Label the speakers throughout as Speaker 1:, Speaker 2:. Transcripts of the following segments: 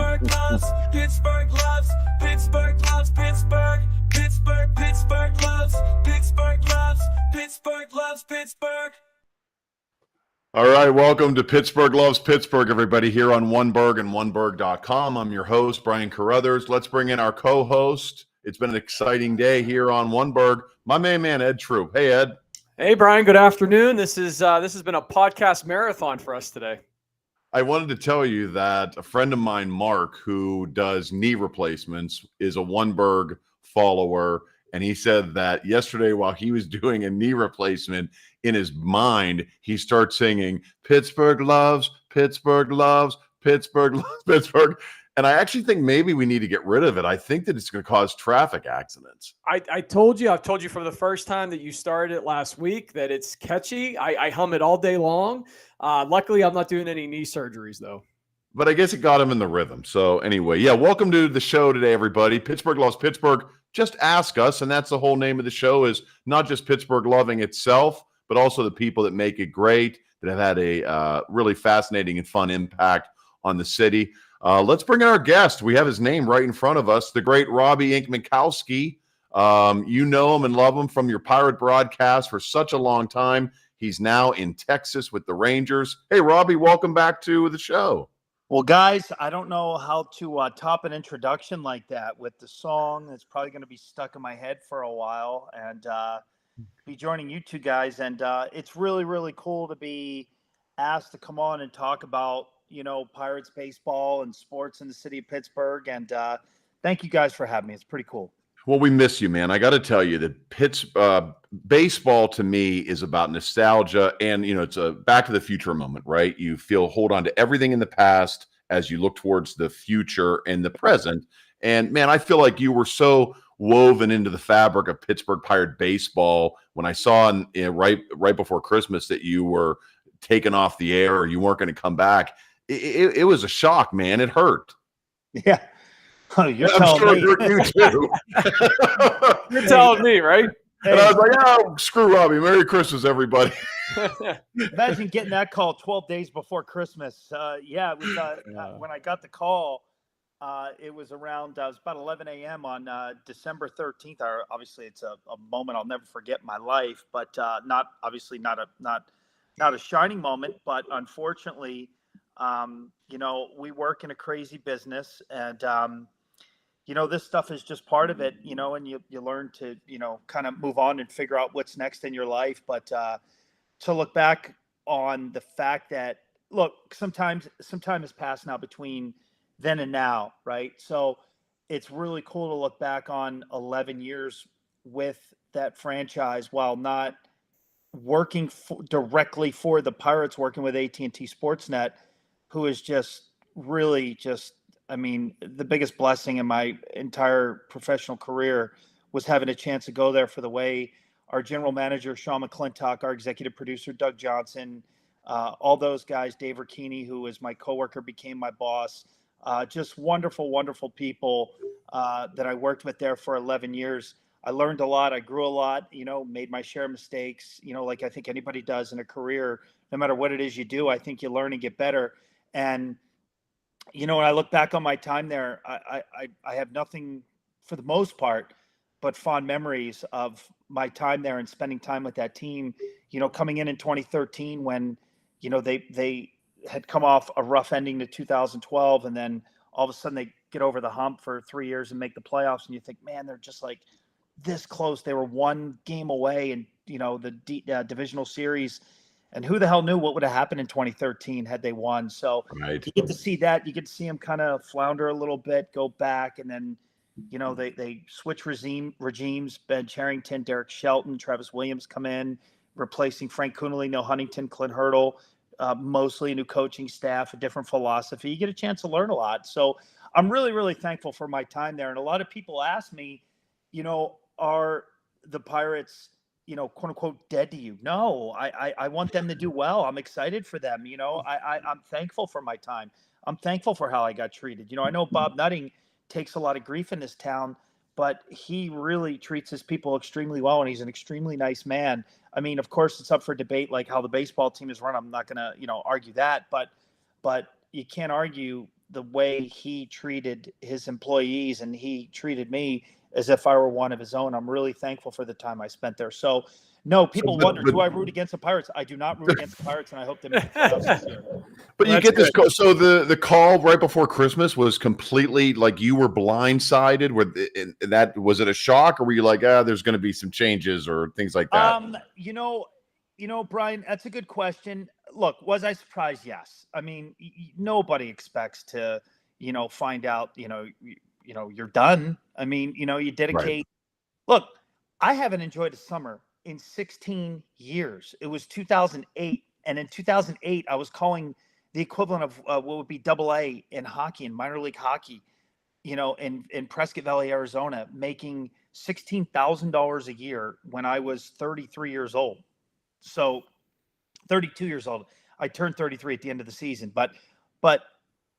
Speaker 1: Pittsburgh loves, Pittsburgh loves, Pittsburgh loves, Pittsburgh, Pittsburgh, Pittsburgh loves, Pittsburgh loves, Pittsburgh loves, Pittsburgh.
Speaker 2: All right, welcome to Pittsburgh Loves Pittsburgh, everybody, here on OneBurg and OneBurg.com. I'm your host, Brian Carruthers. Let's bring in our co-host. It's been an exciting day here on OneBurg. My main man, Ed True. Hey, Ed.
Speaker 3: Hey, Brian. Good afternoon. This has been a podcast marathon for us today.
Speaker 2: I wanted to tell you that a friend of mine, Mark, who does knee replacements, is a OneBurg follower. And he said that yesterday, while he was doing a knee replacement, in his mind, he starts singing, Pittsburgh loves, Pittsburgh loves, Pittsburgh loves, Pittsburgh. And I actually think maybe we need to get rid of it. I think that it's going to cause traffic accidents.
Speaker 3: I've told you from the first time that you started it last week that it's catchy. I hum it all day long. Luckily, I'm not doing any knee surgeries, though.
Speaker 2: But I guess it got him in the rhythm. So anyway, yeah, welcome to the show today, everybody. Pittsburgh Loves Pittsburgh. Just ask us, and that's the whole name of the show, is not just Pittsburgh loving itself, but also the people that make it great, that have had a really fascinating and fun impact on the city. Let's bring in our guest. We have his name right in front of us, the great Robby Incmikoski. You know him and love him from your Pirate broadcast for such a long time. He's now in Texas with the Rangers. Hey, Robby, welcome back to the show.
Speaker 4: Well, guys, I don't know how to top an introduction like that with the song. It's probably going to be stuck in my head for a while, and be joining you two guys. And it's really, really cool to be asked to come on and talk about, Pirates baseball and sports in the city of Pittsburgh. And thank you guys for having me. It's pretty cool.
Speaker 2: Well, we miss you, man. I got to tell you that baseball to me is about nostalgia, and it's a Back to the Future moment, right? You hold on to everything in the past as you look towards the future and the present. And man, I feel like you were so woven into the fabric of Pittsburgh Pirate baseball when I saw right before Christmas that you were taken off the air or you weren't going to come back. It was a shock, man. It hurt.
Speaker 4: Yeah. Oh, you're telling me.
Speaker 2: You too.
Speaker 3: You're telling me, right?
Speaker 2: And I was like, oh, screw Robby. Merry Christmas, everybody.
Speaker 4: Imagine getting that call 12 days before Christmas. It was when I got the call, it was around, it was about 11 a.m. on December 13th. Obviously, it's a moment I'll never forget in my life, but not a shining moment. But unfortunately, we work in a crazy business, and this stuff is just part of it, and you learn to, kind of move on and figure out what's next in your life. But to look back on the fact that, look, some time has passed now between then and now, right? So it's really cool to look back on 11 years with that franchise while not working directly for the Pirates, working with AT&T Sportsnet, who is just really the biggest blessing in my entire professional career was having a chance to go there for the way our general manager, Sean McClintock, our executive producer, Doug Johnson, all those guys, Dave Ricchini, who was my coworker, became my boss. Just wonderful, wonderful people that I worked with there for 11 years. I learned a lot. I grew a lot, made my share of mistakes, like I think anybody does in a career. No matter what it is you do, I think you learn and get better. And when I look back on my time there, I have nothing, for the most part, but fond memories of my time there and spending time with that team. Coming in 2013 when, they had come off a rough ending to 2012, and then all of a sudden they get over the hump for 3 years and make the playoffs, and you think, man, they're just like this close. They were one game away, and the divisional series. And who the hell knew what would have happened in 2013 had they won? So
Speaker 2: right.
Speaker 4: You get to see that. You get to see them kind of flounder a little bit, go back, and then, they switch regimes. Ben Cherington, Derek Shelton, Travis Williams come in, replacing Frank Coonelly, Neil Huntington, Clint Hurdle, mostly a new coaching staff, a different philosophy. You get a chance to learn a lot. So I'm really, really thankful for my time there. And a lot of people ask me, are the Pirates – quote unquote, dead to you? No, I want them to do well. I'm excited for them. I'm thankful for my time. I'm thankful for how I got treated. I know Bob Nutting takes a lot of grief in this town, but he really treats his people extremely well, and he's an extremely nice man. I mean, of course, it's up for debate, like how the baseball team is run. I'm not going to, argue that, but you can't argue the way he treated his employees, and he treated me as if I were one of his own. I'm really thankful for the time I spent there. So, no, people wonder, do I root against the Pirates? I do not root against the Pirates, and I hope they make the playoffs this year.
Speaker 2: But
Speaker 3: Well,
Speaker 2: you get this
Speaker 3: good.
Speaker 2: call. So the call right before Christmas was completely like you were blindsided. And that was it a shock, or were you like, there's going to be some changes or things like that?
Speaker 4: You know, Brian, that's a good question. Look, was I surprised? Yes. I mean, nobody expects to, find out, you're done. I mean, you dedicate.
Speaker 2: Right.
Speaker 4: Look, I haven't enjoyed a summer in 16 years. It was 2008. And in 2008, I was calling the equivalent of what would be AA in hockey, in minor league hockey, in Prescott Valley, Arizona, making $16,000 a year when I was 33 years old. So 32 years old. I turned 33 at the end of the season, but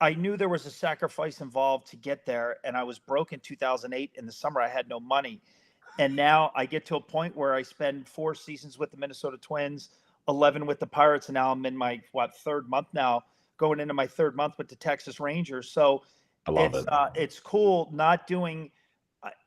Speaker 4: I knew there was a sacrifice involved to get there. And I was broke in 2008. In the summer, I had no money. And now I get to a point where I spend 4 seasons with the Minnesota Twins, 11 with the Pirates. And now I'm in my, third month now, going into my third month with the Texas Rangers. So
Speaker 2: I love it.
Speaker 4: It's cool not doing,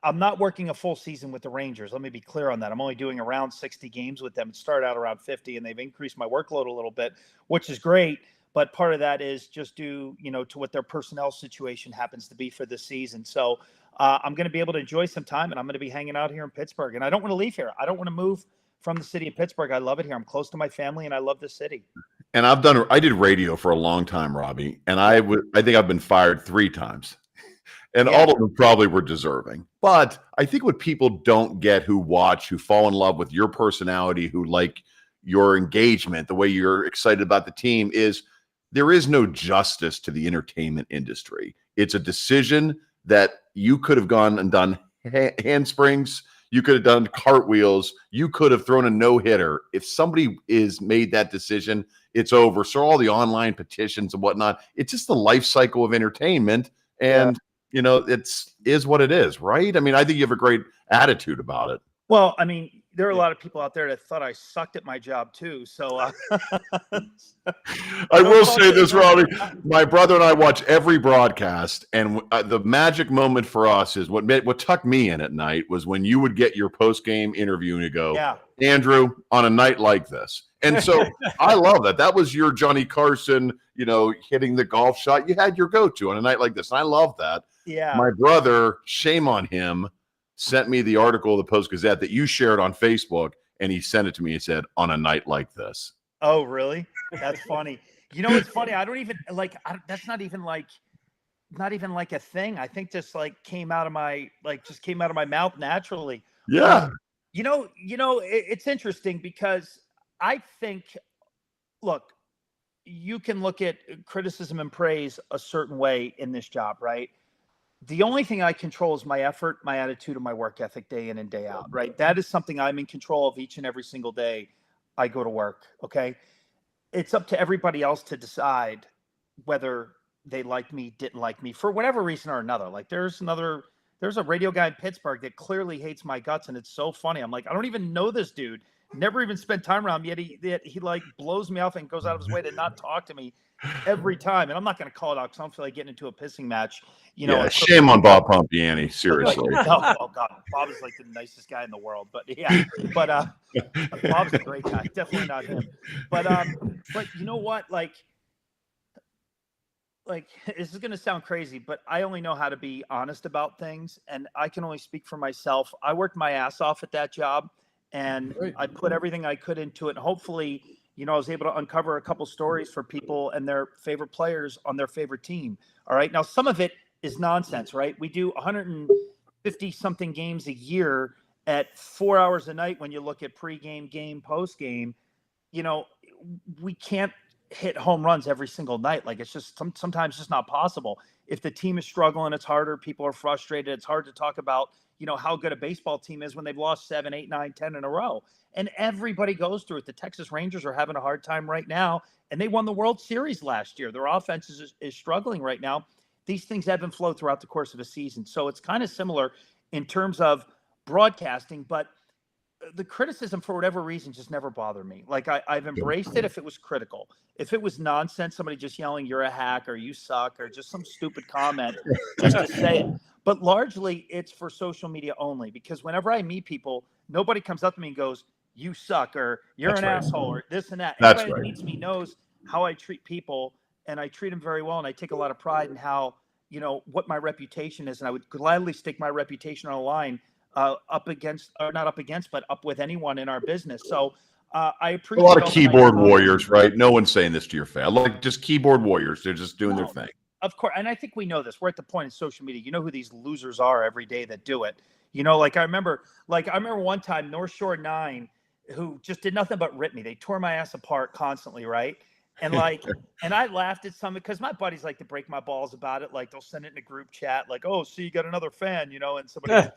Speaker 4: I'm not working a full season with the Rangers. Let me be clear on that. I'm only doing around 60 games with them. It started out around 50, and they've increased my workload a little bit, which is great. But part of that is just due, to what their personnel situation happens to be for this season. So I'm going to be able to enjoy some time, and I'm going to be hanging out here in Pittsburgh. And I don't want to leave here. I don't want to move from the city of Pittsburgh. I love it here. I'm close to my family, and I love the city.
Speaker 2: And I did radio for a long time, Robbie, and I think I've been fired 3 times. And all of them probably were deserving. But I think what people don't get who watch, who fall in love with your personality, who like your engagement, the way you're excited about the team, is there is no justice to the entertainment industry. It's a decision that you could have gone and done handsprings. You could have done cartwheels. You could have thrown a no-hitter. If somebody is made that decision, it's over. So all the online petitions and whatnot, it's just the life cycle of entertainment. And is what it is, right? I mean, I think you have a great attitude about it.
Speaker 4: Well, I mean, there are a lot of people out there that thought I sucked at my job too. So
Speaker 2: I will say this, Robbie. My brother and I watch every broadcast, and the magic moment for us is what tucked me in at night was when you would get your post-game interview and you go, Andrew, on a night like this. And so I love that. That was your Johnny Carson, hitting the golf shot. You had your go-to on a night like this. And I love that.
Speaker 4: Yeah.
Speaker 2: My brother, shame on him, sent me the article of the Post-Gazette that you shared on Facebook, and he sent it to me and said, on a night like this.
Speaker 4: Oh, really? That's funny. It's funny. I don't even that's not even like a thing. I think just came out of my mouth naturally.
Speaker 2: Yeah.
Speaker 4: It's interesting because I think, look, you can look at criticism and praise a certain way in this job, right? The only thing I control is my effort, my attitude, and my work ethic day in and day out, right? That is something I'm in control of each and every single day I go to work, okay? It's up to everybody else to decide whether they like me, didn't like me, for whatever reason or another. Like there's a radio guy in Pittsburgh that clearly hates my guts, and it's so funny. I'm like, I don't even know this dude. Never even spent time around me, yet he blows me off and goes out of his way to not talk to me every time. And I'm not going to call it out because I don't feel like getting into a pissing match.
Speaker 2: Shame on Bob Pompiani, seriously.
Speaker 4: Oh God, Bob is like the nicest guy in the world. But Bob's a great guy. Definitely not him. But you know what? Like this is going to sound crazy, but I only know how to be honest about things, and I can only speak for myself. I worked my ass off at that job. And I put everything I could into it. And hopefully, I was able to uncover a couple stories for people and their favorite players on their favorite team. All right. Now, some of it is nonsense, right? We do 150 something games a year at 4 hours a night. When you look at pregame, game, postgame, we can't hit home runs every single night. Like it's just sometimes just not possible. If the team is struggling, it's harder. People are frustrated. It's hard to talk about how good a baseball team is when they've lost 7, 8, 9, 10 in a row. And everybody goes through it. The Texas Rangers are having a hard time right now, and they won the World Series last year. Their offense is struggling right now. These things ebb and flow throughout the course of a season. So it's kind of similar in terms of broadcasting, but the criticism, for whatever reason, just never bothered me. Like I've embraced it if it was critical. If it was nonsense, somebody just yelling, "You're a hack," or "You suck," or just some stupid comment just to say it. But largely, it's for social media only, because whenever I meet people, nobody comes up to me and goes, "You suck," or "You're
Speaker 2: That's
Speaker 4: an
Speaker 2: right.
Speaker 4: asshole," or this and that.
Speaker 2: That's
Speaker 4: Anybody that
Speaker 2: right.
Speaker 4: meets me knows how I treat people, and I treat them very well, and I take a lot of pride in how, what my reputation is, and I would gladly stick my reputation on the line, up against, or not up against, but up with anyone in our business. So I
Speaker 2: A
Speaker 4: appreciate
Speaker 2: lot of
Speaker 4: all the nice
Speaker 2: keyboard
Speaker 4: comments.
Speaker 2: warriors, right? No one's saying this to your face. Like just keyboard warriors. They're just doing their
Speaker 4: No,
Speaker 2: thing.
Speaker 4: of course, and I think we know this. We're at the point in social media. You know who these losers are every day that do it. Like I remember one time North Shore 9, who just did nothing but rip me. They tore my ass apart constantly, right? And and I laughed at some, because my buddies like to break my balls about it. Like they'll send it in a group chat, like, "Oh, see, you got another fan," and somebody's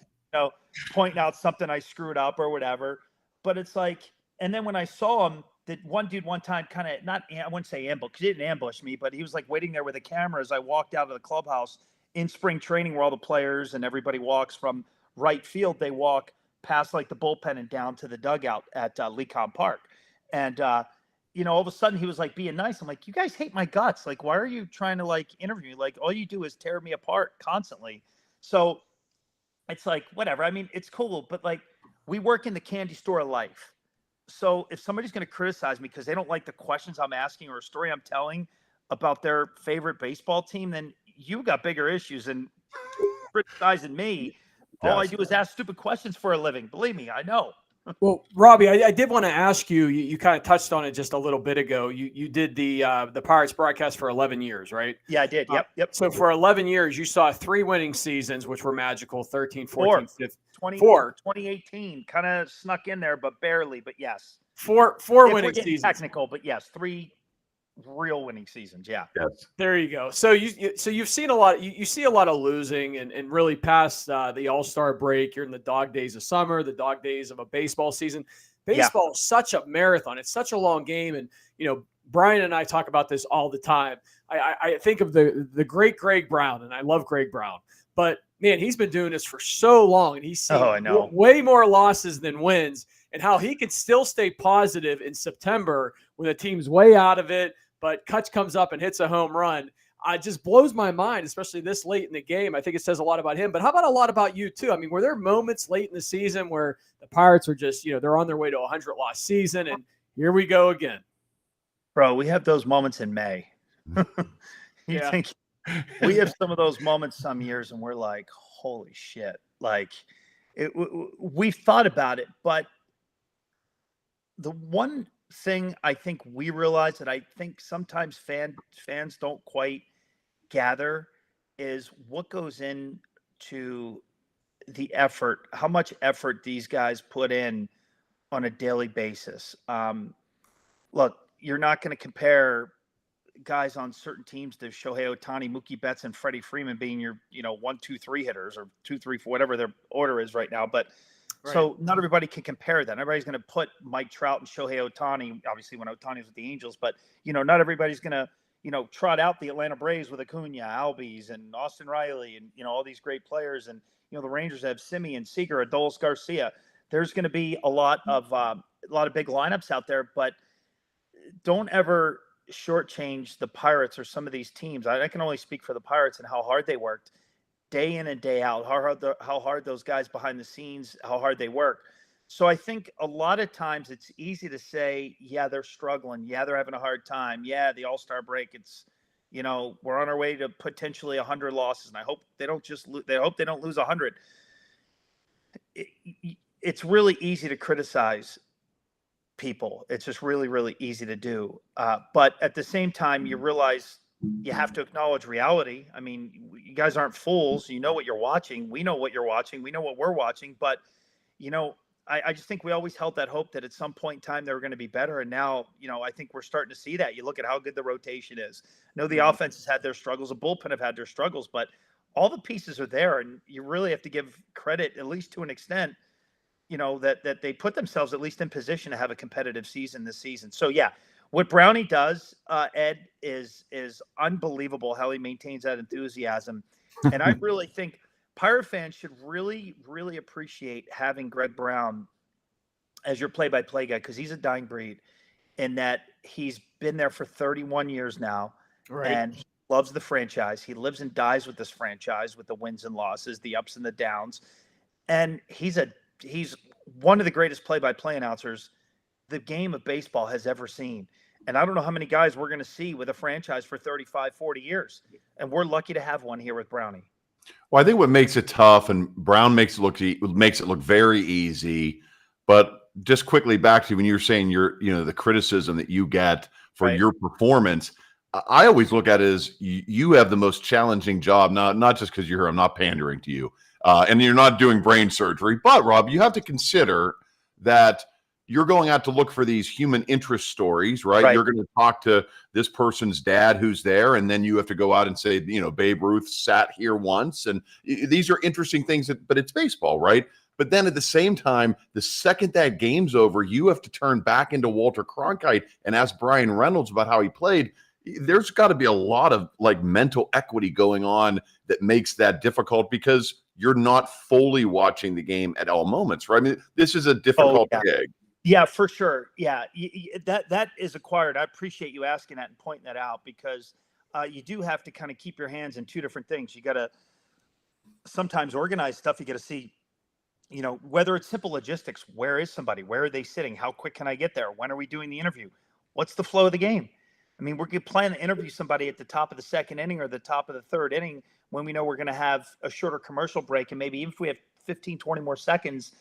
Speaker 4: pointing out something I screwed up or whatever. But it's like, and then when I saw him, that one dude one time kind of, not, I wouldn't say ambush, because he didn't ambush me, but he was like waiting there with a camera as I walked out of the clubhouse in spring training, where all the players and everybody walks from right field. They walk past like the bullpen and down to the dugout at Lecom Park. And, all of a sudden he was like being nice. I'm like, "You guys hate my guts. Like, why are you trying to like interview me? Like, all you do is tear me apart constantly." So it's like, whatever. I mean, it's cool, but like, we work in the candy store of life. So if somebody's going to criticize me because they don't like the questions I'm asking or a story I'm telling about their favorite baseball team, then you got bigger issues than criticizing me. All I
Speaker 2: Yes.
Speaker 4: do is ask stupid questions for a living. Believe me, I know.
Speaker 3: Well, Robby, I did want to ask you, you kind of touched on it just a little bit ago. You did the Pirates broadcast for 11 years, right?
Speaker 4: Yeah, I did. Yep.
Speaker 3: So for 11 years, you saw 3 winning seasons, which were magical, 13, 14, 15.
Speaker 4: 2018 kind of snuck in there, but barely. But yes.
Speaker 3: Four
Speaker 4: If we're
Speaker 3: winning
Speaker 4: getting
Speaker 3: seasons.
Speaker 4: technical, but yes, 3 real winning seasons. Yeah.
Speaker 2: Yes.
Speaker 3: There you go. So you've seen a lot. You see a lot of losing, and really past the All-Star break, you're in the dog days of summer, the dog days of a baseball season. Baseball is such a marathon. It's such a long game, and Brian and I talk about this all the time. I think of the great Greg Brown, and I love Greg Brown, but man, he's been doing this for so long, and he's seen way more losses than wins, and how he can still stay positive in September when the team's way out of it, but Kutch comes up and hits a home run. It just blows my mind, especially this late in the game. I think it says a lot about him, but how about a lot about you too? I mean, were there moments late in the season where the Pirates are just, they're on their way to a 100-loss season, and here we go again?
Speaker 4: Bro, we have those moments in May. You think we have some of those moments some years, and we're like, holy shit. Like, we've thought about it, but the one thing I think we realize that I think sometimes fans don't quite gather is what goes into the effort, how much effort these guys put in on a daily basis. Look, you're not going to compare guys on certain teams to Shohei Ohtani, Mookie Betts, and Freddie Freeman being your 1, 2, 3 hitters, or 2, 3, 4, whatever their order is right now. But so not everybody can compare that. Everybody's going to put Mike Trout and Shohei Ohtani, obviously when Ohtani was with the Angels, but not everybody's going to trot out the Atlanta Braves with Acuna, Albies, and Austin Riley, and all these great players. And the Rangers have Simeon, Seager, Adolis Garcia. There's going to be a lot of big lineups out there, but don't ever shortchange the Pirates or some of these teams. I can only speak for the Pirates and how hard they worked day in and day out, how hard those guys behind the scenes, how hard they work. So I think a lot of times it's easy to say, yeah, they're struggling. Yeah, they're having a hard time. Yeah, the All-Star break, it's, we're on our way to potentially 100 losses. And I hope they don't lose 100. It's really easy to criticize people. It's just really, really easy to do. But at the same time, you realize you have to acknowledge reality. I mean, you guys aren't fools. You know what you're watching. We know what you're watching. We know what we're watching. But, I just think we always held that hope that at some point in time they were going to be better. And now, I think we're starting to see that. You look at how good the rotation is. I know the offense has had their struggles. The bullpen have had their struggles. But all the pieces are there. And you really have to give credit, at least to an extent, that they put themselves at least in position to have a competitive season this season. So, yeah. What Brownie does, Ed, is unbelievable how he maintains that enthusiasm. And I really think Pirate fans should really, really appreciate having Greg Brown as your play-by-play guy, because he's a dying breed in that he's been there for 31 years now,
Speaker 3: Right.
Speaker 4: and he loves the franchise. He lives and dies with this franchise, with the wins and losses, the ups and the downs. And he's one of the greatest play-by-play announcers the game of baseball has ever seen. And I don't know how many guys we're going to see with a franchise for 35, 40 years. And we're lucky to have one here with Brownie.
Speaker 2: Well, I think what makes it tough, and Brown makes it look very easy, but just quickly back to when you were saying the criticism that you get for
Speaker 4: Right.
Speaker 2: your performance, I always look at it as you have the most challenging job, not just because you're here, I'm not pandering to you, and you're not doing brain surgery, but Rob, you have to consider that you're going out to look for these human interest stories, right?
Speaker 4: Right.
Speaker 2: You're going to talk to this person's dad who's there, and then you have to go out and say, Babe Ruth sat here once, and these are interesting things, but it's baseball, right? But then at the same time, the second that game's over, you have to turn back into Walter Cronkite and ask Brian Reynolds about how he played. There's got to be a lot of mental equity going on that makes that difficult because you're not fully watching the game at all moments, right? I mean, this is a difficult gig.
Speaker 4: Yeah, for sure. Yeah, that is acquired. I appreciate you asking that and pointing that out, because you do have to kind of keep your hands in two different things. You got to sometimes organize stuff. You got to see, whether it's simple logistics. Where is somebody? Where are they sitting? How quick can I get there? When are we doing the interview? What's the flow of the game? I mean, we're going to plan to interview somebody at the top of the second inning or the top of the third inning when we know we're going to have a shorter commercial break. And maybe even if we have 15, 20 more seconds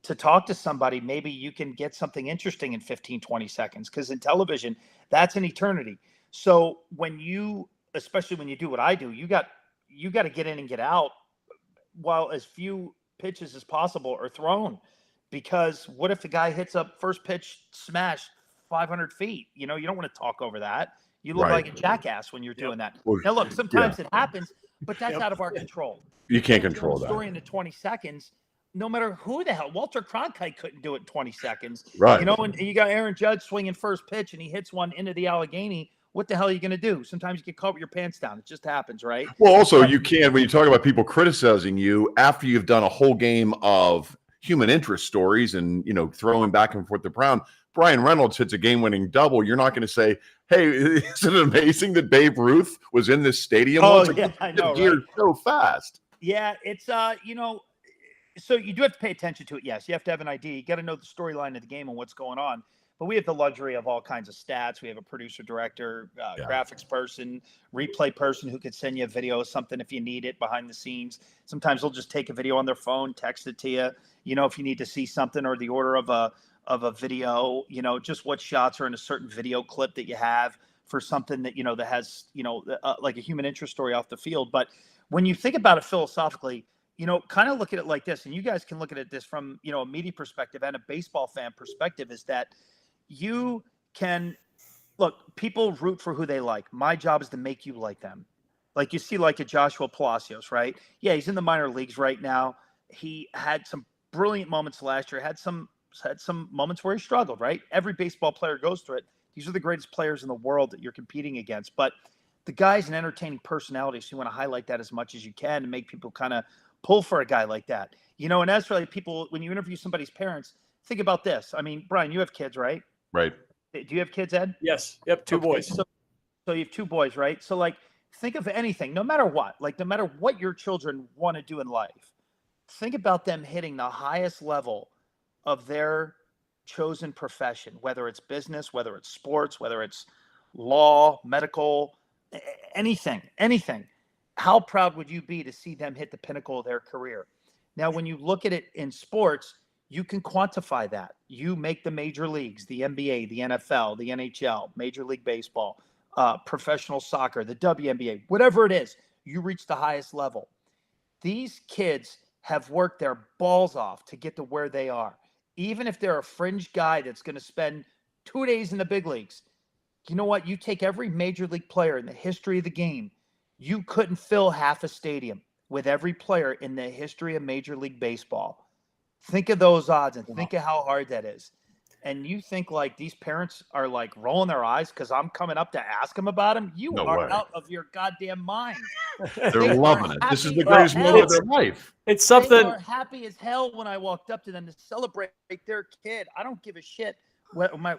Speaker 4: to talk to somebody, maybe you can get something interesting in 15, 20 seconds. Because in television, that's an eternity. So especially when you do what I do, you got to get in and get out while as few pitches as possible are thrown. Because what if the guy hits up first pitch smash 500 feet? You don't want to talk over that. You look like a jackass when you're doing that. Now, look, sometimes it happens, but that's out of our control.
Speaker 2: You can't control that.
Speaker 4: Story into 20 seconds. No matter who the hell, Walter Cronkite couldn't do it in 20 seconds.
Speaker 2: Right.
Speaker 4: And you got Aaron Judge swinging first pitch and he hits one into the Allegheny. What the hell are you going to do? Sometimes you get caught with your pants down. It just happens, right?
Speaker 2: Well, also, you can, when you talk about people criticizing you after you've done a whole game of human interest stories and, throwing back and forth the Brown, Brian Reynolds hits a game-winning double. You're not going to say, hey, isn't it amazing that Babe Ruth was in this stadium?
Speaker 4: Oh, yeah, I know,
Speaker 2: right? So fast.
Speaker 4: Yeah, it's, so you do have to pay attention to it. Yes, you have to have an idea. You got to know the storyline of the game and what's going on. But we have the luxury of all kinds of stats. We have a producer, director, graphics person, replay person who could send you a video of something if you need it behind the scenes. Sometimes they'll just take a video on their phone, text it to you. If you need to see something or the order of a video, just what shots are in a certain video clip that you have for something that, that has, like a human interest story off the field. But when you think about it philosophically, kind of look at it like this, and you guys can look at it this from, a media perspective and a baseball fan perspective, is that you can look, people root for who they like. My job is to make you like them. Like you see, like a Joshua Palacios, right? Yeah, he's in the minor leagues right now. He had some brilliant moments last year, had some moments where he struggled, right? Every baseball player goes through it. These are the greatest players in the world that you're competing against. But the guy's an entertaining personality, so you want to highlight that as much as you can and make people kind of pull for a guy like that. And that's really people, when you interview somebody's parents, think about this. I mean, Brian, you have kids, right?
Speaker 2: Right.
Speaker 4: Do you have kids, Ed?
Speaker 3: Yes. Yep. Two boys.
Speaker 4: So you have two boys, right? So think of anything, no matter what, no matter what your children want to do in life, think about them hitting the highest level of their chosen profession, whether it's business, whether it's sports, whether it's law, medical, anything. How proud would you be to see them hit the pinnacle of their career? Now, when you look at it in sports, you can quantify that. You make the major leagues, the NBA, the NFL, the NHL, Major League Baseball, professional soccer, the WNBA, whatever it is, you reach the highest level. These kids have worked their balls off to get to where they are. Even if they're a fringe guy that's going to spend 2 days in the big leagues, you know what? You take every major league player in the history of the game, you couldn't fill half a stadium with every player in the history of Major League Baseball. Think of those odds and think of how hard that is. and you think like these parents are like rolling their eyes because I'm coming up to ask them about them, you
Speaker 2: No
Speaker 4: are
Speaker 2: way.
Speaker 4: out of your goddamn mind.
Speaker 2: They're
Speaker 4: They are
Speaker 2: loving it. This is
Speaker 4: happy
Speaker 2: the greatest
Speaker 4: as
Speaker 2: moment of
Speaker 4: hell.
Speaker 2: their life.
Speaker 3: It's
Speaker 4: They
Speaker 3: something.
Speaker 4: are happy as hell when I walked up to them to celebrate their kid. I don't give a shit.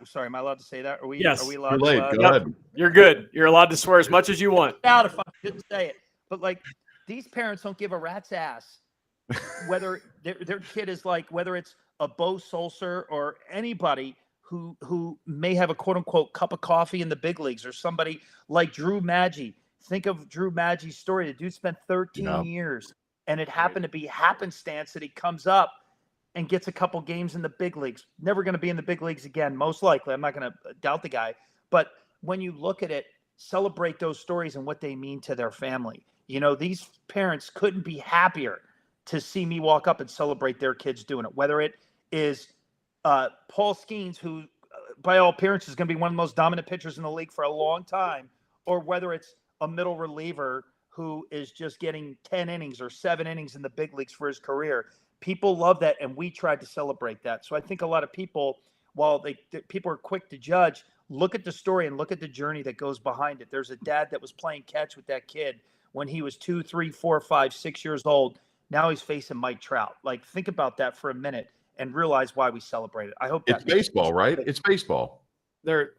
Speaker 4: Sorry, am I allowed to say that?
Speaker 3: Yes.
Speaker 4: Are we
Speaker 2: Too
Speaker 4: allowed
Speaker 2: late.
Speaker 4: to?
Speaker 2: Go ahead.
Speaker 3: You're good. You're allowed to swear as much as you want.
Speaker 4: Out if I didn't say it. But like, these parents don't give a rat's ass whether their kid is like, whether it's a Bo Sulcer or anybody who may have a quote unquote cup of coffee in the big leagues, or somebody like Drew Maggi. Think of Drew Maggi's story. The dude spent 13 years, and it happened to be happenstance that he comes up and gets a couple games in the big leagues. Never going to be in the big leagues again, most likely. I'm not going to doubt the guy. But when you look at it, celebrate those stories and what they mean to their family. You know, these parents couldn't be happier to see me walk up and celebrate their kids doing it. Whether it is Paul Skeens, who by all appearances is going to be one of the most dominant pitchers in the league for a long time, or whether it's a middle reliever who is just getting 10 innings or 7 innings in the big leagues for his career. People love that, and we tried to celebrate that. So I think a lot of people, while people are quick to judge, look at the story and look at the journey that goes behind it. There's a dad that was playing catch with that kid when he was 2, 3, 4, 5, 6 years old. Now he's facing Mike Trout. Like, think about that for a minute and realize why we celebrate it. I hope
Speaker 2: It's baseball, right? It's baseball.
Speaker 3: They're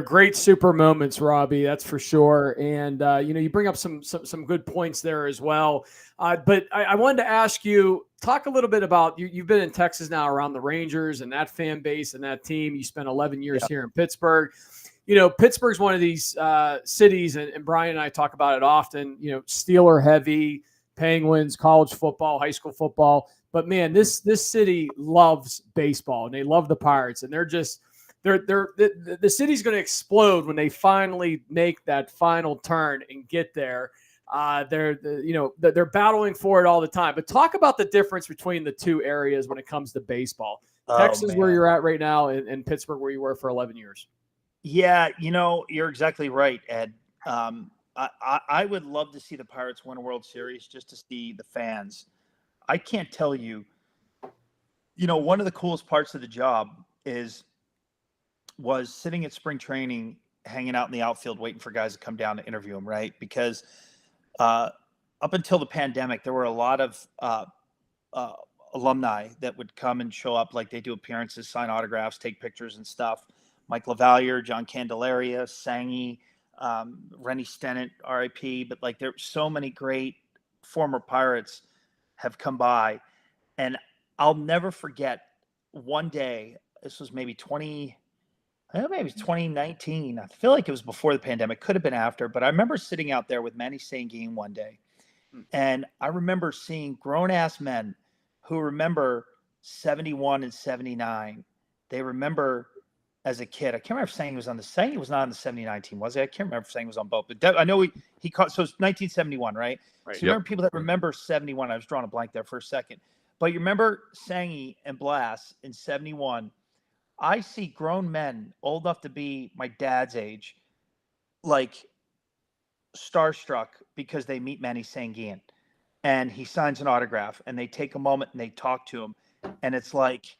Speaker 3: great super moments, Robbie. That's for sure. And you bring up some good points there as well. But I wanted to ask you, talk a little bit about you've been in Texas now around the Rangers and that fan base and that team. You spent 11 years here in Pittsburgh. Pittsburgh's one of these cities, and Brian and I talk about it often. Steeler heavy, Penguins, college football, high school football. But man, this city loves baseball, and they love the Pirates, and the city's going to explode when they finally make that final turn and get there. They're battling for it all the time. But talk about the difference between the two areas when it comes to baseball. Texas, where you're at right now, and Pittsburgh, where you were for 11 years.
Speaker 4: Yeah, you're exactly right, Ed. I would love to see the Pirates win a World Series just to see the fans. I can't tell you, one of the coolest parts of the job was sitting at spring training, hanging out in the outfield, waiting for guys to come down to interview them, right? Because up until the pandemic, there were a lot of alumni that would come and show up, like they do appearances, sign autographs, take pictures and stuff. Mike LaValliere, John Candelaria, Sangy, Rennie Stennett, RIP. But like, there's so many great former Pirates have come by. And I'll never forget one day, this was maybe 2019. I feel like it was before the pandemic, could have been after, but I remember sitting out there with Manny Sanguine one day. And I remember seeing grown-ass men who remember 71 and 79. They remember as a kid. I can't remember if Sanguine was on the Sanguine was not on the 79 team, was he? I can't remember if Sanguine was on both. But I know he caught. So it's 1971, right? So you remember people that remember 71. I was drawing a blank there for a second. But you remember Sangy and Blas in 71. I see grown men old enough to be my dad's age, like starstruck because they meet Manny Sanguine and he signs an autograph and they take a moment and they talk to him. And it's almost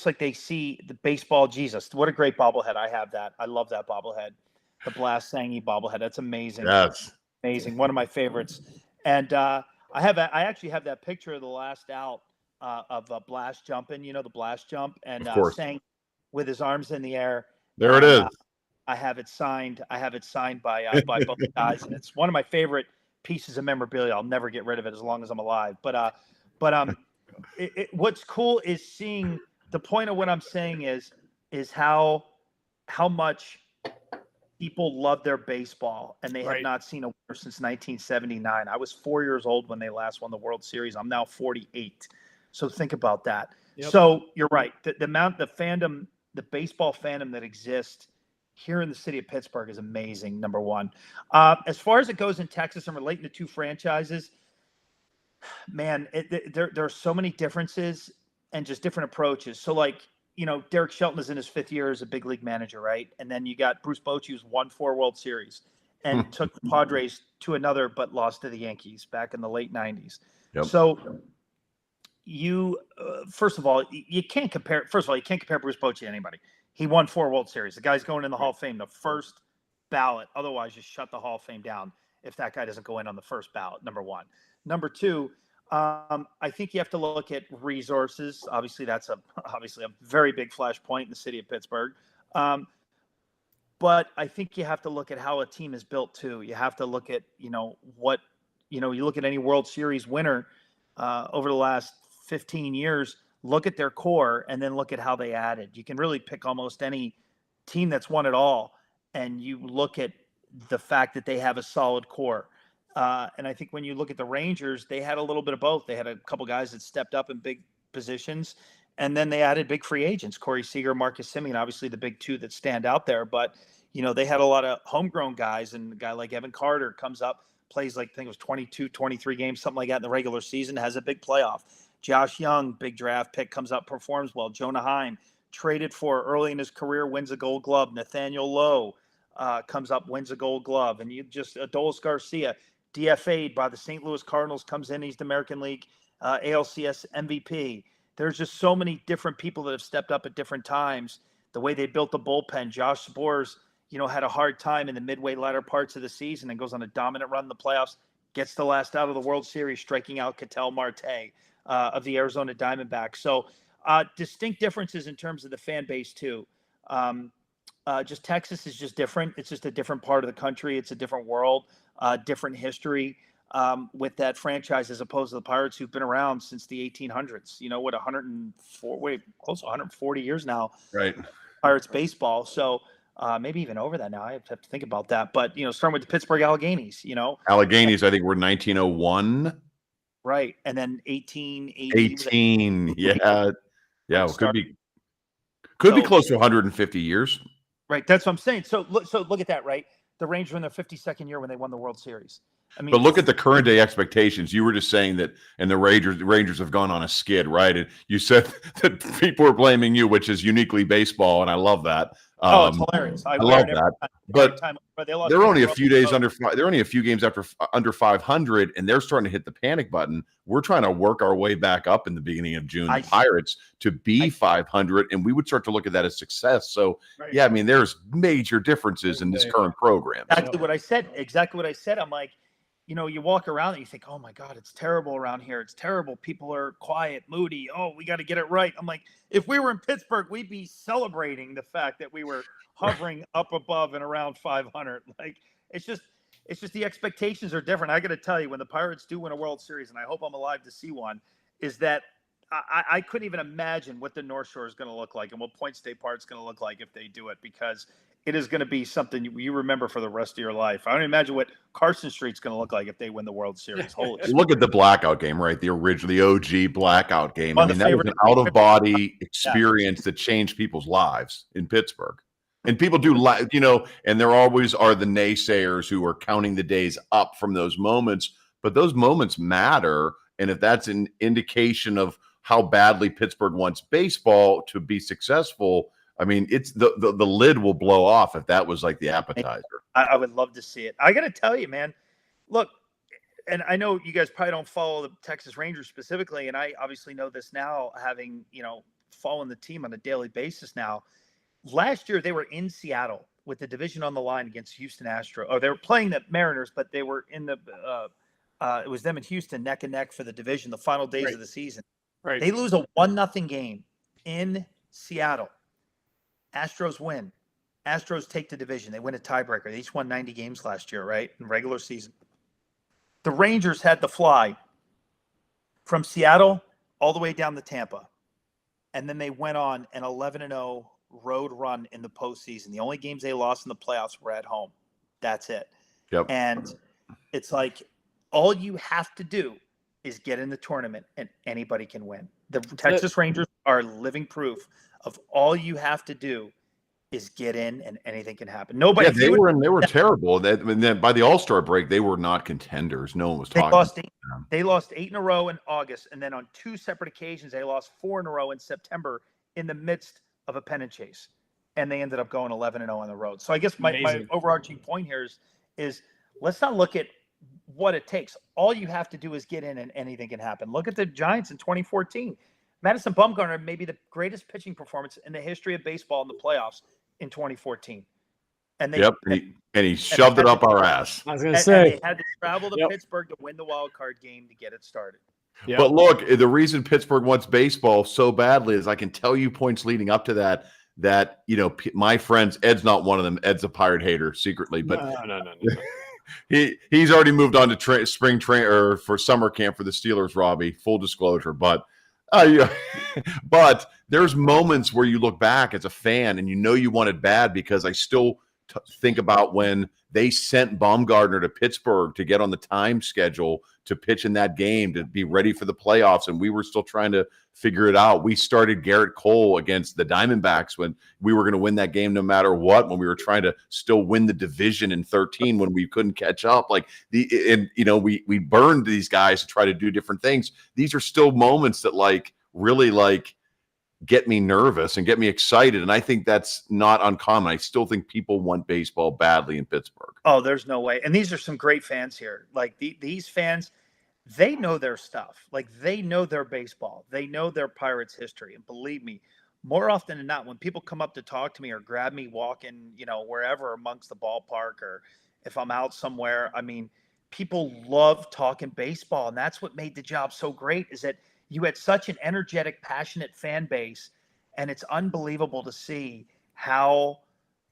Speaker 4: like they see the baseball Jesus. What a great bobblehead. I have that. I love that bobblehead. The Blas Sangy bobblehead. That's amazing.
Speaker 2: Yes.
Speaker 4: Amazing. One of my favorites. And I actually have that picture of the last out of Blas jumping, the Blas jump, and Sang with his arms in the air.
Speaker 2: There it is.
Speaker 4: I have it signed. By both guys, and it's one of my favorite pieces of memorabilia. I'll never get rid of it as long as I'm alive. But what's cool is seeing the point of what I'm saying is how much people love their baseball, and they have not seen a winner since 1979. I was 4 years old when they last won the World Series. I'm now 48. So think about that. Yep. So you're right. The fandom, the baseball fandom that exists here in the city of Pittsburgh is amazing, number one. As far as it goes in Texas and relating to two franchises, man, there are so many differences and just different approaches. So like, Derek Shelton is in his 5th year as a big league manager, right? And then you got Bruce Bochy, who's won 4 World Series and took the Padres to another, but lost to the Yankees back in the late 90s. Yep. So first of all, you can't compare. First of all, you can't compare Bruce Bochy to anybody. He won 4 World Series. The guy's going in the Hall of Fame, the first ballot. Otherwise, just shut the Hall of Fame down if that guy doesn't go in on the first ballot. Number one. Number two, I think you have to look at resources. Obviously, that's obviously a very big flashpoint in the city of Pittsburgh. But I think you have to look at how a team is built too. You have to look at, you look at any World Series winner over the last 15 years, look at their core and then look at how they added. You can really pick almost any team that's won it all, and you look at the fact that they have a solid core. And I think when you look at the Rangers, they had a little bit of both. They had a couple guys that stepped up in big positions, and then they added big free agents, Corey Seager, Marcus Semien, obviously the big two that stand out there. But, they had a lot of homegrown guys, and a guy like Evan Carter comes up, plays like, I think it was 22, 23 games, something like that in the regular season, has a big playoff. Josh Young, big draft pick, comes up, performs well. Jonah Heim, traded for early in his career, wins a Gold Glove. Nathaniel Lowe comes up, wins a Gold Glove. And Adolis Garcia, DFA'd by the St. Louis Cardinals, comes in. He's the American League ALCS MVP. There's just so many different people that have stepped up at different times. The way they built the bullpen, Josh Sborz, had a hard time in the midway latter parts of the season and goes on a dominant run in the playoffs, gets the last out of the World Series, striking out Ketel Marte of the Arizona Diamondbacks. So distinct differences in terms of the fan base too. Just Texas is just different. It's just a different part of the country. It's a different world, different history with that franchise as opposed to the Pirates, who've been around since the 1800s. 140 years now.
Speaker 2: Right.
Speaker 4: Pirates baseball. So maybe even over that now. I have to think about that. But, starting with the Pittsburgh Alleghenies,
Speaker 2: Alleghenies, I think, were 1901.
Speaker 4: Right. And then 1880.
Speaker 2: 18. Yeah. Yeah. It could be close to 150 years.
Speaker 4: Right. That's what I'm saying. So look at that, right? The Rangers were in their 52nd year when they won the World Series.
Speaker 2: But look at the current day expectations. You were just saying that, and the Rangers have gone on a skid, right? And you said that people are blaming you, which is uniquely baseball, and I love that.
Speaker 4: It's hilarious. I
Speaker 2: love that. But they're only a few days
Speaker 4: under.
Speaker 2: They're only a few games after under 500, and they're starting to hit the panic button. We're trying to work our way back up in the beginning of June. The Pirates to be 500, and we would start to look at that as success. So, yeah, there's major differences in this current program.
Speaker 4: Exactly what I said. I'm like, you walk around and you think, oh my God, it's terrible around here. It's terrible. People are quiet, moody. Oh, we got to get it right. I'm like, if we were in Pittsburgh, we'd be celebrating the fact that we were hovering up above and around 500. Like, it's just the expectations are different. I got to tell you, when the Pirates do win a World Series, and I hope I'm alive to see one, is that I couldn't even imagine what the North Shore is going to look like and what Point State Park's going to look like if they do it, because it is going to be something you remember for the rest of your life. I don't imagine what Carson Street's going to look like if they win the World Series. Holy
Speaker 2: Look at the blackout game, right? The OG blackout game. That was an out-of-body experience that changed people's lives in Pittsburgh. And people do, and there always are the naysayers who are counting the days up from those moments. But those moments matter. And if that's an indication of how badly Pittsburgh wants baseball to be successful, it's the lid will blow off if that was like the appetizer.
Speaker 4: I would love to see it. I got to tell you, man, look, and I know you guys probably don't follow the Texas Rangers specifically, and I obviously know this now, having, following the team on a daily basis now. Last year, they were in Seattle with the division on the line against Houston Astros. Or they were playing the Mariners, but they were in the it was them and Houston neck and neck for the division, the final days of the season.
Speaker 3: Right.
Speaker 4: They lose a 1-0 game in Seattle. Astros win. Astros take the division. They win a tiebreaker. They each won 90 games last year, right? In regular season. The Rangers had to fly from Seattle all the way down to Tampa. And then they went on an 11-0 road run in the postseason. The only games they lost in the playoffs were at home. That's it.
Speaker 2: Yep.
Speaker 4: And it's like, all you have to do is get in the tournament and anybody can win. The Texas Rangers are living proof of all you have to do is get in and anything can happen. Nobody.
Speaker 2: Yeah, they were terrible. Then by the All-Star break, they were not contenders. No one was talking.
Speaker 4: They lost 8 in a row in August, and then on 2 separate occasions, they lost 4 in a row in September in the midst of a pennant chase, and they ended up going 11-0 on the road. So I guess my overarching point here is let's not look at what it takes. All you have to do is get in and anything can happen. Look at the Giants in 2014. Madison Bumgarner made the greatest pitching performance in the history of baseball in the playoffs in 2014. And they
Speaker 2: and he shoved it up our ass.
Speaker 3: I was going to
Speaker 4: and
Speaker 3: say.
Speaker 4: they had to travel to Pittsburgh to win the wild card game to get it started.
Speaker 3: Yep.
Speaker 2: But look, the reason Pittsburgh wants baseball so badly is I can tell you points leading up to that, you know, my friends, Ed's not one of them. Ed's a Pirate hater secretly, but
Speaker 3: No.
Speaker 2: he's already moved on to spring train or for summer camp for the Steelers, Robbie, full disclosure. But but there's moments where you look back as a fan and you know you wanted bad, because I still think about when they sent Baumgartner to Pittsburgh to get on the time schedule to pitch in that game to be ready for the playoffs, and we were still trying to figure it out. We started Garrett Cole against the Diamondbacks when we were going to win that game no matter what, when we were trying to still win the division in 13 when we couldn't catch up. We burned these guys to try to do different things. These are still moments that really get me nervous and get me excited. And I think that's not uncommon. I still think people want baseball badly in Pittsburgh.
Speaker 4: Oh, there's no way. And these are some great fans here. Like these fans, they know their stuff. Like they know their baseball. They know their Pirates history. And believe me, more often than not, when people come up to talk to me or grab me walking, wherever amongst the ballpark, or if I'm out somewhere, I mean, people love talking baseball. And that's what made the job so great, is that you had such an energetic, passionate fan base, and it's unbelievable to see how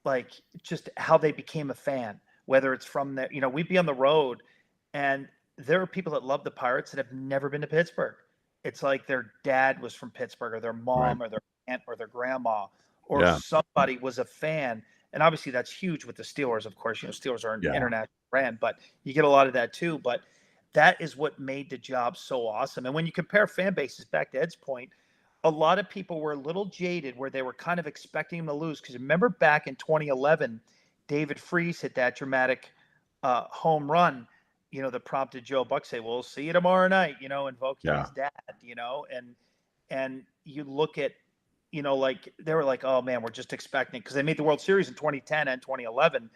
Speaker 4: they became a fan, whether it's from we'd be on the road and there are people that love the Pirates that have never been to Pittsburgh. It's like their dad was from Pittsburgh, or their mom or their aunt or their grandma, or somebody was a fan. And obviously that's huge with the Steelers. Of course, Steelers are an international brand, but you get a lot of that too. But that is what made the job so awesome. And when you compare fan bases, back to Ed's point, a lot of people were a little jaded where they were kind of expecting him to lose. Because remember back in 2011, David Freese hit that dramatic home run, that prompted Joe Buck say, "We'll see you tomorrow night," invoking his dad, and you look at, they were like, "Oh man, we're just expecting," because they made the World Series in 2010 and 2011.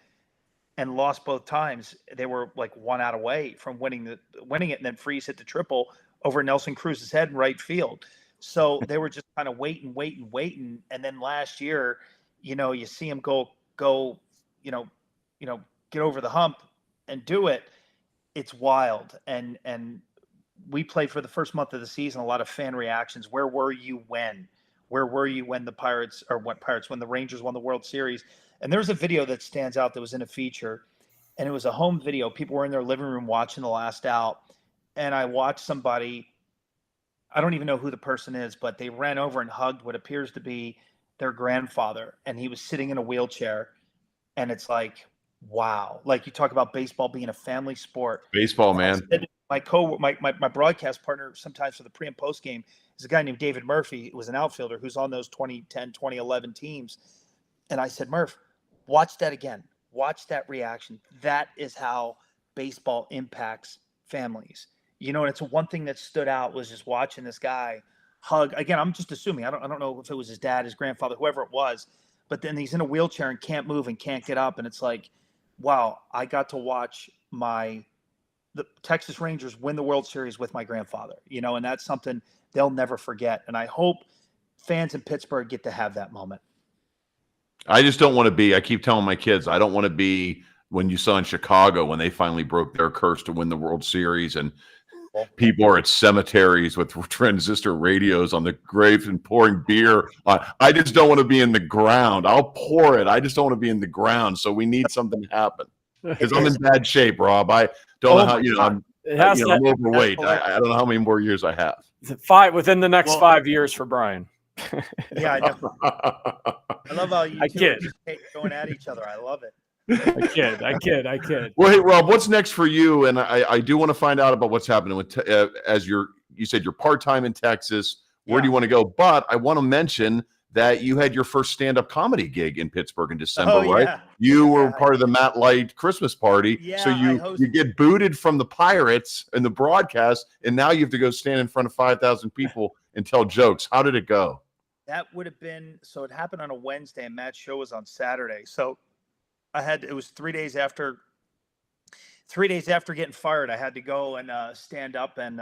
Speaker 4: And lost both times. They were like one out away from winning it, and then Freese hit the triple over Nelson Cruz's head in right field. So they were just kind of waiting. And then last year, you see him go, get over the hump and do it. It's wild. And we played for the first month of the season, a lot of fan reactions. Where were you when? Where were you when when the Rangers won the World Series? And there's a video that stands out that was in a feature, and it was a home video. People were in their living room watching the last out. And I watched somebody, I don't even know who the person is, but they ran over and hugged what appears to be their grandfather. And he was sitting in a wheelchair. And it's like, wow. Like, you talk about baseball being a family sport.
Speaker 2: Baseball, man.
Speaker 4: My broadcast partner sometimes for the pre and post game is a guy named David Murphy, who was an outfielder who's on those 2010, 2011 teams. And I said, "Murph, watch that again. Watch that reaction. That is how baseball impacts families." And it's one thing that stood out was just watching this guy hug. Again, I'm just assuming. I don't know if it was his dad, his grandfather, whoever it was. But then he's in a wheelchair and can't move and can't get up. And it's like, wow, I got to watch the Texas Rangers win the World Series with my grandfather. And that's something they'll never forget. And I hope fans in Pittsburgh get to have that moment.
Speaker 2: I just don't want to be, I keep telling my kids, I don't want to be when you saw in Chicago when they finally broke their curse to win the World Series and people are at cemeteries with transistor radios on the graves and pouring beer. I just don't want to be in the ground. I'll pour it. I just don't want to be in the ground. So we need something to happen because I'm in bad shape, Rob. I don't know how, I'm overweight. I don't know how many more years I have.
Speaker 3: Within the next 5 years for Brian.
Speaker 4: Yeah, I know. I love how you two are going at each other. I love it.
Speaker 3: I kid.
Speaker 2: Well, hey, Rob, what's next for you? And I do want to find out about what's happening with as you said you're part-time in Texas. Where do you want to go? But I want to mention that you had your first stand-up comedy gig in Pittsburgh in December, right?
Speaker 4: Yeah.
Speaker 2: You were part of the Matt Light Christmas party.
Speaker 4: Yeah,
Speaker 2: so you get booted from the Pirates in the broadcast, and now you have to go stand in front of 5,000 people and tell jokes. How did it go?
Speaker 4: That would have been, so it happened on a Wednesday and Matt's show was on Saturday. So it was 3 days after 3 days after getting fired, I had to go and stand up and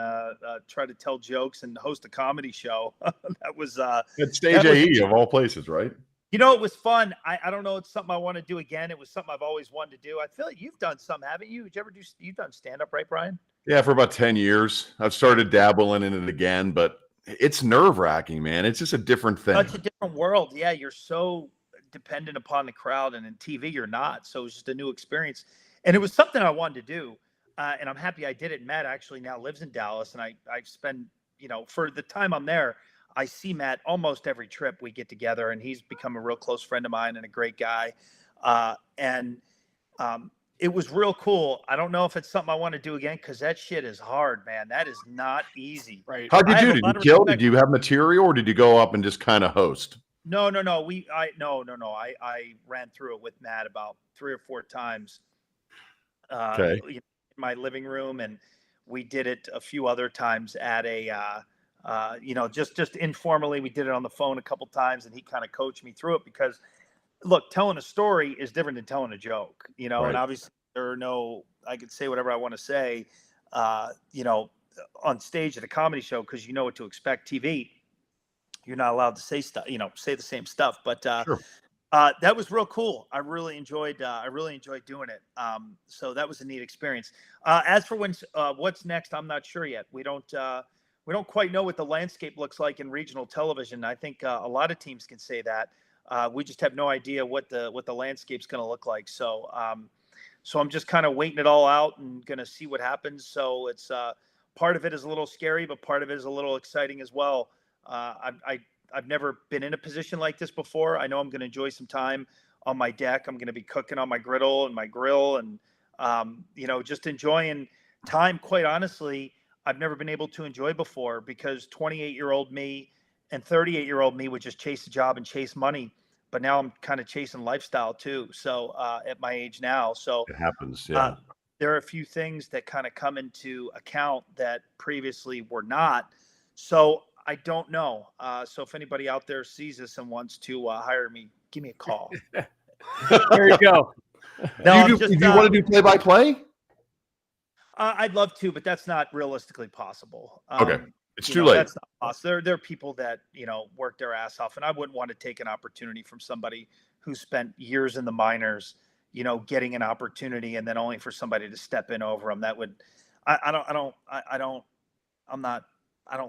Speaker 4: try to tell jokes and host a comedy show. That was
Speaker 2: It's Stage AE of all places, right?
Speaker 4: You know, it was fun. I don't know. It's something I want to do again. It was something I've always wanted to do. I feel like you've done some, haven't you? Did you ever do? You've done stand up, right, Brian?
Speaker 2: Yeah, for about 10 years. I've started dabbling in it again, but it's nerve-wracking, man. It's just a different thing.
Speaker 4: It's a different world. Yeah, you're so dependent upon the crowd, and in TV, you're not. So it's just a new experience. And it was something I wanted to do. And I'm happy I did it. Matt actually now lives in Dallas, and I spend, for the time I'm there, I see Matt almost every trip we get together, and he's become a real close friend of mine and a great guy. It was real cool. I don't know if it's something I want to do again, because that shit is hard, man. That is not easy.
Speaker 3: Right.
Speaker 2: How'd you do? Did you kill? Did you have material, or did you go up and just kind of host?
Speaker 4: No. I ran through it with Matt about 3 or 4 times.
Speaker 2: Okay.
Speaker 4: In my living room, and we did it a few other times at a just informally. We did it on the phone a couple times, and he kind of coached me through it, because look, telling a story is different than telling a joke,
Speaker 2: Right.
Speaker 4: And obviously I could say whatever I want to say, on stage at a comedy show, because you know what to expect. TV, you're not allowed to say stuff, say the same stuff, but
Speaker 2: Sure.
Speaker 4: that was real cool. I really enjoyed doing it. So that was a neat experience. As for what's next, I'm not sure yet. We don't quite know what the landscape looks like in regional television. I think a lot of teams can say that. We just have no idea what the landscape's going to look like. So I'm just kind of waiting it all out and going to see what happens. So it's part of it is a little scary, but part of it is a little exciting as well. I've never been in a position like this before. I know I'm going to enjoy some time on my deck. I'm going to be cooking on my griddle and my grill, and just enjoying time. Quite honestly, I've never been able to enjoy before, because 28-year-old me and 38-year-old me would just chase a job and chase money. But now I'm kind of chasing lifestyle too. So at my age now, so
Speaker 2: It happens. Yeah.
Speaker 4: there are a few things that kind of come into account that previously were not. So I don't know. So if anybody out there sees this and wants to hire me, give me a call.
Speaker 3: There you go.
Speaker 4: No,
Speaker 2: do you want to do play-by-play?
Speaker 4: I'd love to, but that's not realistically possible.
Speaker 2: Okay. It's too late.
Speaker 4: That's not possible. There are people that, work their ass off, and I wouldn't want to take an opportunity from somebody who spent years in the minors, getting an opportunity, and then only for somebody to step in over them. That would, I don't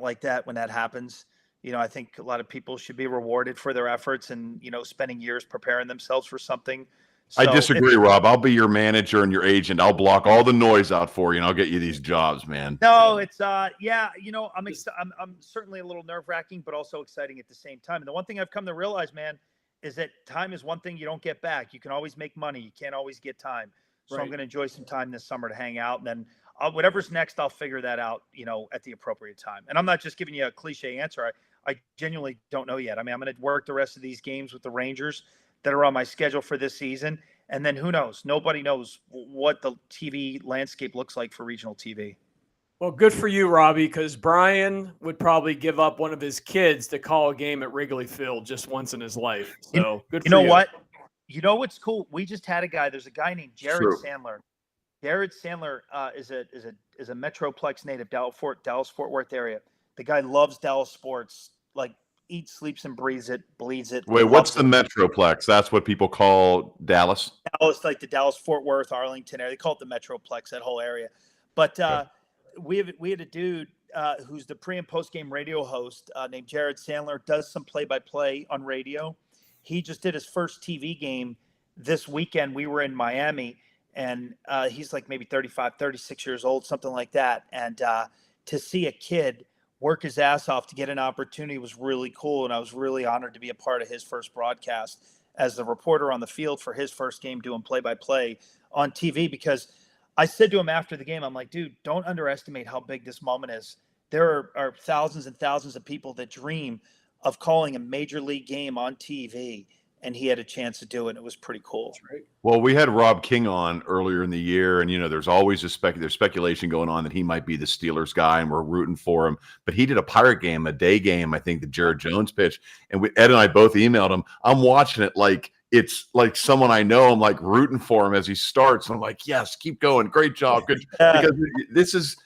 Speaker 4: like that when that happens. I think a lot of people should be rewarded for their efforts and, spending years preparing themselves for something. So
Speaker 2: I disagree, Rob. I'll be your manager and your agent. I'll block all the noise out for you, and I'll get you these jobs, man.
Speaker 4: No, it's I'm certainly a little nerve-wracking, but also exciting at the same time. And the one thing I've come to realize, man, is that time is one thing you don't get back. You can always make money. You can't always get time. So I'm going to enjoy some time this summer to hang out, and then whatever's next, I'll figure that out, at the appropriate time. And I'm not just giving you a cliche answer. I genuinely don't know yet. I mean, I'm going to work the rest of these games with the Rangers that are on my schedule for this season. And then who knows? Nobody knows what the TV landscape looks like for regional TV.
Speaker 3: Well, good for you, Robbie, because Brian would probably give up one of his kids to call a game at Wrigley Field just once in his life. So good for you.
Speaker 4: You know what? You know what's cool? We just had a guy. There's a guy named Jared Sandler. Jared Sandler is a Metroplex native, Dallas Fort Worth area. The guy loves Dallas sports, like eats, sleeps, and breathes it, bleeds it.
Speaker 2: Wait, what's the Metroplex? That's what people call Dallas?
Speaker 4: Dallas, like the Dallas Fort Worth, Arlington area. They call it the Metroplex, that whole area. But we had a dude who's the pre and post game radio host named Jared Sandler, does some play-by-play on radio. He just did his first TV game this weekend. We were in Miami, and he's like maybe 35, 36 years old, something like that. And to see a kid work his ass off to get an opportunity was really cool. And I was really honored to be a part of his first broadcast as the reporter on the field for his first game doing play-by-play on TV, because I said to him after the game, I'm like, dude, don't underestimate how big this moment is. There are thousands and thousands of people that dream of calling a major league game on TV, and he had a chance to do it. And it was pretty cool.
Speaker 3: That's right.
Speaker 2: Well, we had Rob King on earlier in the year, and there's always there's speculation going on that he might be the Steelers guy, and we're rooting for him. But he did a Pirate game, a day game, I think, the Jared Jones pitch, and Ed and I both emailed him. I'm watching it like it's like someone I know. I'm like rooting for him as he starts. I'm like, yes, keep going, great job, good. Because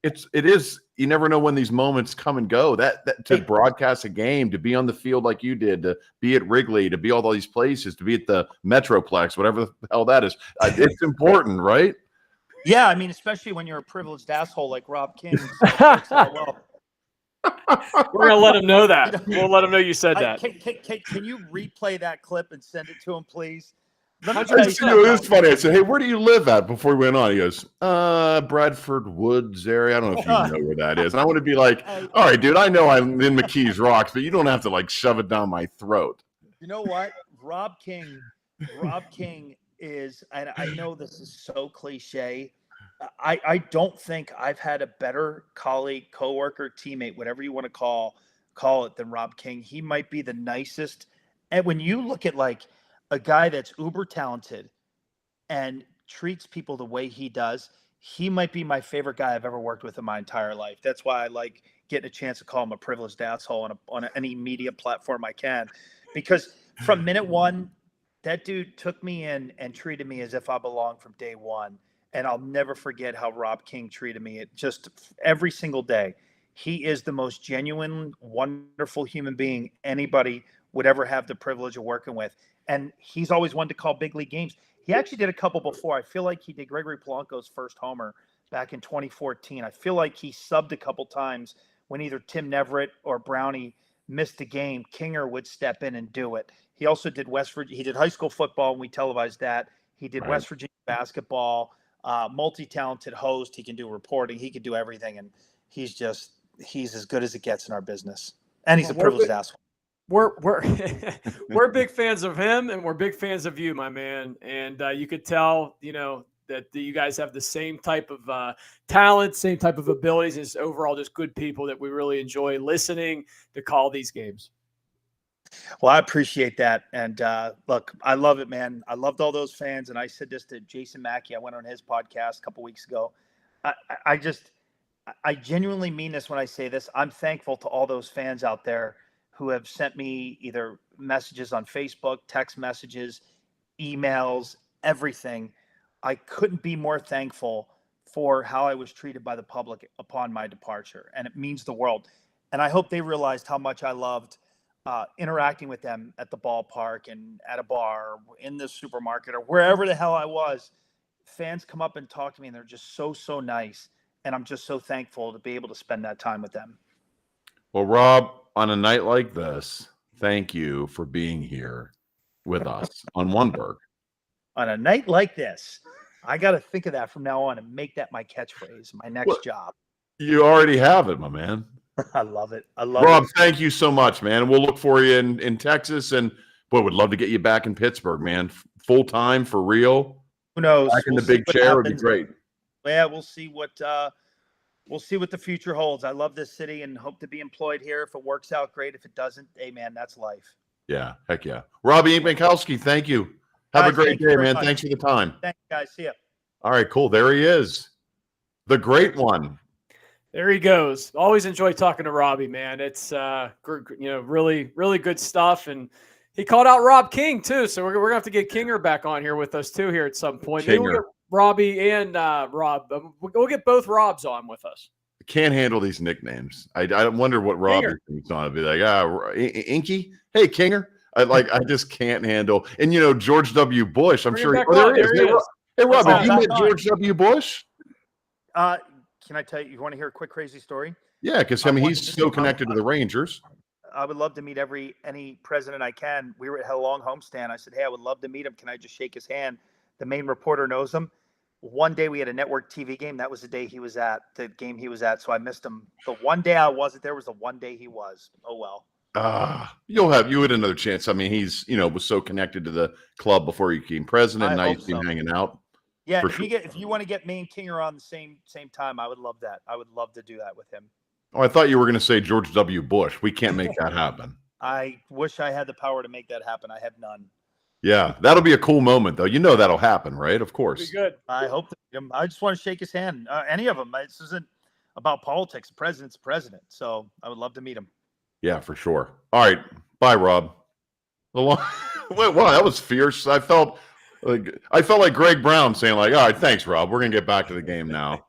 Speaker 2: it is. You never know when these moments come and go. That to broadcast a game, to be on the field like you did, to be at Wrigley, to be all these places, to be at the Metroplex, whatever the hell that is. It's important, right?
Speaker 4: Yeah, I mean, especially when you're a privileged asshole like Rob King. So it works out well.
Speaker 3: We're gonna let him know that. We'll let him know you said that.
Speaker 4: Can you replay that clip and send it to him, please? Let me
Speaker 2: It
Speaker 4: tell you something.
Speaker 2: was funny. I said, "Hey, where do you live at?" Before we went on, he goes, Bradford Woods area. I don't know if you know where that is. And I want to be like, all right, dude, I know I'm in McKees Rocks, but you don't have to like shove it down my throat.
Speaker 4: You know what? Rob King is, and I know this is so cliche. I don't think I've had a better colleague, coworker, teammate, whatever you want to call it, than Rob King. He might be the nicest. And when you look at like a guy that's uber talented and treats people the way he does, he might be my favorite guy I've ever worked with in my entire life. That's why I like getting a chance to call him a privileged asshole on any media platform I can, because from minute one, that dude took me in and treated me as if I belonged from day one. And I'll never forget how Rob King treated me. It just every single day. He is the most genuine, wonderful human being anybody would ever have the privilege of working with. And he's always wanted to call big league games. He actually did a couple before. I feel like he did Gregory Polanco's first homer back in 2014. I feel like he subbed a couple times when either Tim Neverett or Brownie missed a game. Kinger would step in and do it. He also did West Virginia. He did high school football, and we televised that. He did West Virginia basketball. Multi-talented host. He can do reporting. He can do everything, and he's as good as it gets in our business. And he's a privileged asshole.
Speaker 3: We're big fans of him, and we're big fans of you, my man. And you could tell, that you guys have the same type of talent, same type of abilities, and overall just good people that we really enjoy listening to call these games.
Speaker 4: Well, I appreciate that. And look, I love it, man. I loved all those fans. And I said this to Jason Mackey. I went on his podcast a couple weeks ago. I genuinely mean this when I say this. I'm thankful to all those fans out there who have sent me either messages on Facebook, text messages, emails, everything. I couldn't be more thankful for how I was treated by the public upon my departure. And it means the world. And I hope they realized how much I loved interacting with them at the ballpark and at a bar, or in the supermarket, or wherever the hell I was. Fans come up and talk to me, and they're just so nice. And I'm just so thankful to be able to spend that time with them.
Speaker 2: Well, Rob, on a night like this, thank you for being here with us on Oneberg.
Speaker 4: On a night like this, I got to think of that from now on and make that my catchphrase, my next job.
Speaker 2: You already have it, my man.
Speaker 4: I love it.
Speaker 2: Rob, thank you so much, man. We'll look for you in Texas, and boy, would love to get you back in Pittsburgh, man. Full time for real.
Speaker 4: Who knows?
Speaker 2: Back in the big chair would be great.
Speaker 4: Yeah, we'll see what the future holds. I love this city and hope to be employed here. If it works out, great. If it doesn't, hey man, that's life.
Speaker 2: Yeah, heck yeah. Robby Incmikoski, thank you. Have a great day, man. Thanks for the time.
Speaker 4: Thanks, guys. See ya.
Speaker 2: All right, cool. There he is. The great one.
Speaker 3: There he goes. Always enjoy talking to Robby, man. It's really, really good stuff. And he called out Rob King too. So we're gonna have to get Kinger back on here with us too here at some point. Maybe we'll get Robby and Rob. We'll get both Robs on with us.
Speaker 2: I can't handle these nicknames. I wonder what Robby thinks on it. Be like, Inky? Hey, Kinger. I just can't handle. And George W. Bush. I'm sure. There he is. Hey, Rob, have you met George W. Bush?
Speaker 4: Can I tell you? You want to hear a quick crazy story?
Speaker 2: Yeah, because he's so connected to the Rangers.
Speaker 4: I would love to meet any president I can. We had a long homestand. I said, hey, I would love to meet him. Can I just shake his hand? The main reporter knows him. One day we had a network TV game. That was the day he was at, the game he was at. So I missed him. The one day I wasn't there was the one day he was. Oh, well.
Speaker 2: You had another chance. I mean, he's, was so connected to the club before he became president. Now he's been hanging out.
Speaker 4: Yeah, if you want to get me and Kinger on the same time, I would love that. I would love to do that with him.
Speaker 2: Oh, I thought you were going to say George W. Bush. We can't make that happen.
Speaker 4: I wish I had the power to make that happen. I have none.
Speaker 2: Yeah, that'll be a cool moment, though. That'll happen, right? Of course.
Speaker 3: Be good.
Speaker 4: I hope to meet him. I just want to shake his hand. Any of them. This isn't about politics. The president's president. So I would love to meet him.
Speaker 2: Yeah, for sure. All right. Bye, Rob. Wow, that was fierce. I felt like Greg Brown saying like, "All right, thanks, Rob. We're gonna get back to the game now."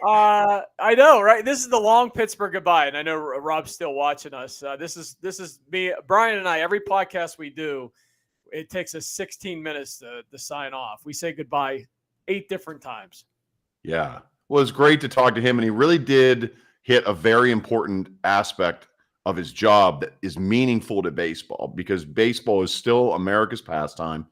Speaker 3: I know, right? This is the long Pittsburgh goodbye, and I know Rob's still watching us. This is me, Brian, and I. Every podcast we do, it takes us 16 minutes to sign off. We say goodbye 8 different times.
Speaker 2: Yeah, well, it was great to talk to him, and he really did hit a very important aspect of his job that is meaningful to baseball, because baseball is still America's pastime,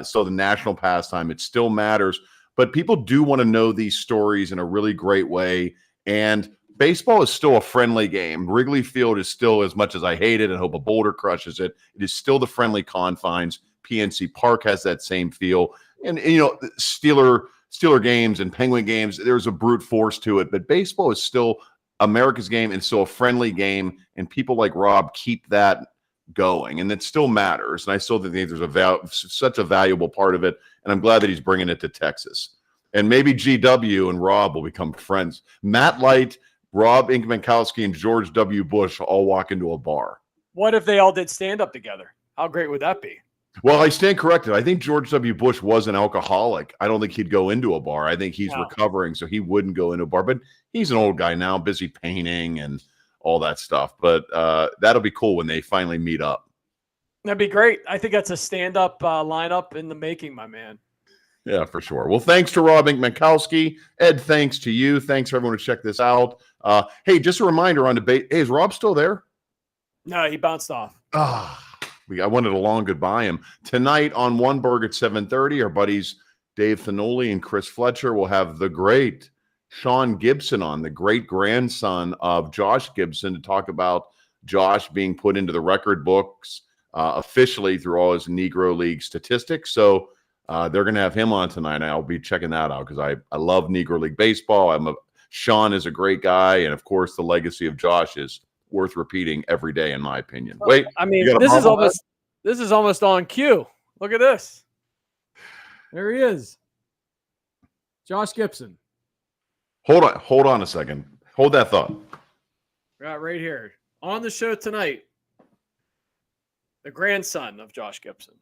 Speaker 2: still the national pastime. It still matters. But people do want to know these stories in a really great way. And baseball is still a friendly game. Wrigley Field is still, as much as I hate it and hope a boulder crushes it, it is still the friendly confines. PNC Park has that same feel. And you know, Steeler games and Penguin games, there's a brute force to it. But baseball is still America's game and still a friendly game. And people like Rob keep that going. And it still matters. And I still think there's such a valuable part of it. And I'm glad that he's bringing it to Texas. And maybe GW and Rob will become friends. Matt Light, Rob Incmikoski, and George W. Bush all walk into a bar.
Speaker 3: What if they all did stand-up together? How great would that be?
Speaker 2: Well, I stand corrected. I think George W. Bush was an alcoholic. I don't think he'd go into a bar. I think he's recovering, so he wouldn't go into a bar. But he's an old guy now, busy painting and all that stuff. But that'll be cool when they finally meet up.
Speaker 3: That'd be great. I think that's a stand-up lineup in the making, my man.
Speaker 2: Yeah, for sure. Well, thanks to Rob Incmikoski. Ed, thanks to you. Thanks for everyone to check this out. Hey, just a reminder on debate. Hey, is Rob still there?
Speaker 3: No, he bounced off.
Speaker 2: I wanted a long goodbye him. Tonight on One Berg at 7:30, our buddies Dave Thanoli and Chris Fletcher will have the great Sean Gibson on, the great grandson of Josh Gibson, to talk about Josh being put into the record books officially through all his Negro League statistics. So they're going to have him on tonight. I'll be checking that out because I love Negro League baseball. Sean is a great guy. And, of course, the legacy of Josh is worth repeating every day, in my opinion. Wait,
Speaker 3: I mean, this is almost on cue. Look at this. There he is. Josh Gibson.
Speaker 2: Hold on a second. Hold that thought.
Speaker 3: Right here. On the show tonight, the grandson of Josh Gibson.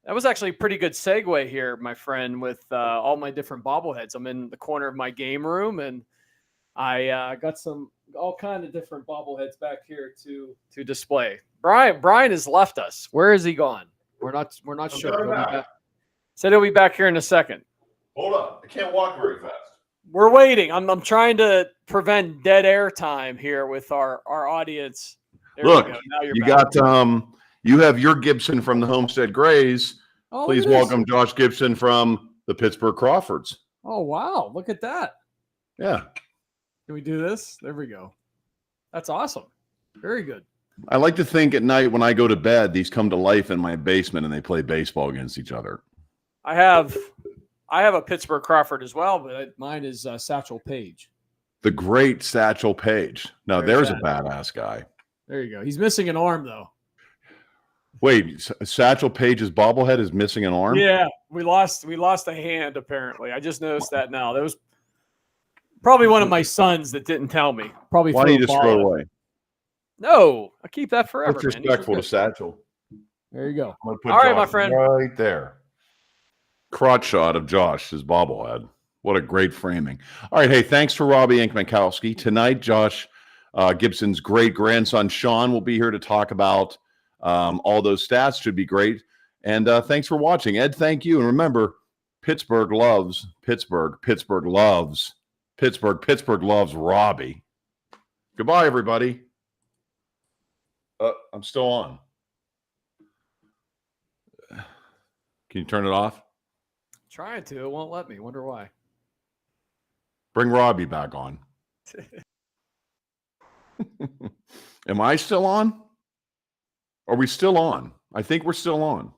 Speaker 3: That was actually a pretty good segue here, my friend, with all my different bobbleheads. I'm in the corner of my game room, and I got all kind of different bobbleheads back here to display. Brian has left us. Where is he gone? We're not sure. Said he'll be back here in a second.
Speaker 2: Hold on. I can't walk very fast.
Speaker 3: We're waiting. I'm trying to prevent dead air time here with our audience. There
Speaker 2: Look,
Speaker 3: we go. Now
Speaker 2: you
Speaker 3: back.
Speaker 2: got you have your Gibson from the Homestead Grays.
Speaker 3: Oh,
Speaker 2: please welcome Josh Gibson from the Pittsburgh Crawfords.
Speaker 3: Oh, wow. Look at that.
Speaker 2: Yeah.
Speaker 3: Can we do this? There we go. That's awesome. Very good.
Speaker 2: I like to think at night when I go to bed, these come to life in my basement and they play baseball against each other.
Speaker 3: I have a Pittsburgh Crawford as well, but mine is Satchel Paige.
Speaker 2: The great Satchel Paige. Now, there's a badass guy.
Speaker 3: There you go. He's missing an arm, though.
Speaker 2: Wait, Satchel Paige's bobblehead is missing an arm?
Speaker 3: Yeah, we lost a hand, apparently. I just noticed that now. That was probably one of my sons that didn't tell me. Probably
Speaker 2: why don't you just throw it away?
Speaker 3: No, I keep that forever.
Speaker 2: That's respectful to Satchel.
Speaker 3: There you go.
Speaker 2: All
Speaker 3: right, my friend.
Speaker 2: Right there. Crotch shot of Josh's bobblehead. What a great framing. All right, hey, thanks to Robby Incmikoski. Tonight, Josh Gibson's great grandson, Sean, will be here to talk about all those stats. Should be great. And thanks for watching. Ed, thank you. And remember, Pittsburgh loves Pittsburgh. Pittsburgh loves Pittsburgh. Pittsburgh loves Robby. Goodbye, everybody. I'm still on. Can you turn it off?
Speaker 3: Trying to. It won't let me. Wonder why.
Speaker 2: Bring Robby back on. Am I still on? Are we still on? I think we're still on.